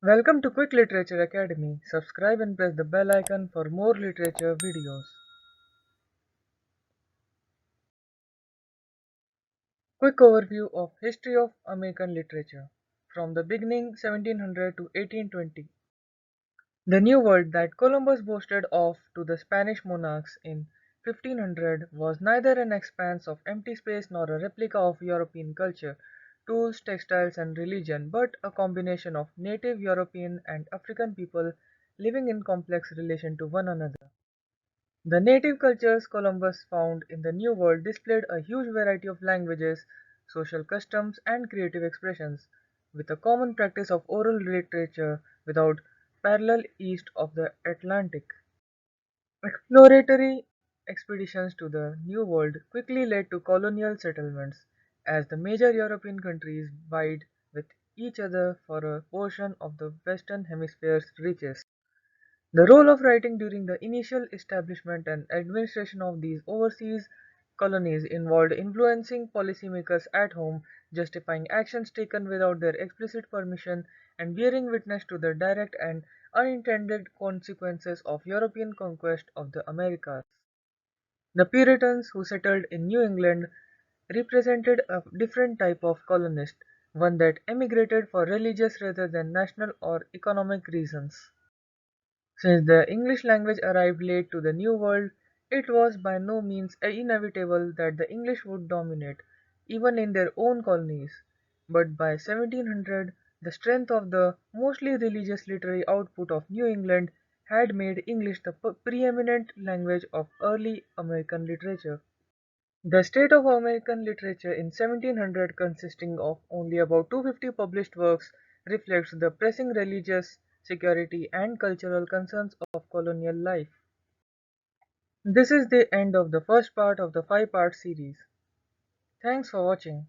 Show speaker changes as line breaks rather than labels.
Welcome to Quick Literature Academy. Subscribe and press the bell icon for more literature videos. Quick overview of history of American literature from the beginning 1700 to 1820. The New World that Columbus boasted of to the Spanish monarchs in 1500 was neither an expanse of empty space nor a replica of European culture, tools, textiles, and religion, but a combination of native European and African people living in complex relation to one another. The native cultures Columbus found in the New World displayed a huge variety of languages, social customs, and creative expressions, with a common practice of oral literature without parallel east of the Atlantic. Exploratory expeditions to the New World quickly led to colonial settlements, as the major European countries vied with each other for a portion of the Western Hemisphere's riches. The role of writing during the initial establishment and administration of these overseas colonies involved influencing policymakers at home, justifying actions taken without their explicit permission, and bearing witness to the direct and unintended consequences of European conquest of the Americas. The Puritans who settled in New England represented a different type of colonist, one that emigrated for religious rather than national or economic reasons. Since the English language arrived late to the New World, it was by no means inevitable that the English would dominate, even in their own colonies. But by 1700, the strength of the mostly religious literary output of New England had made English the preeminent language of early American literature. The state of American literature in 1700, consisting of only about 250 published works, reflects the pressing religious, security, and cultural concerns of colonial life. This is the end of the first part of the five-part series. Thanks for watching.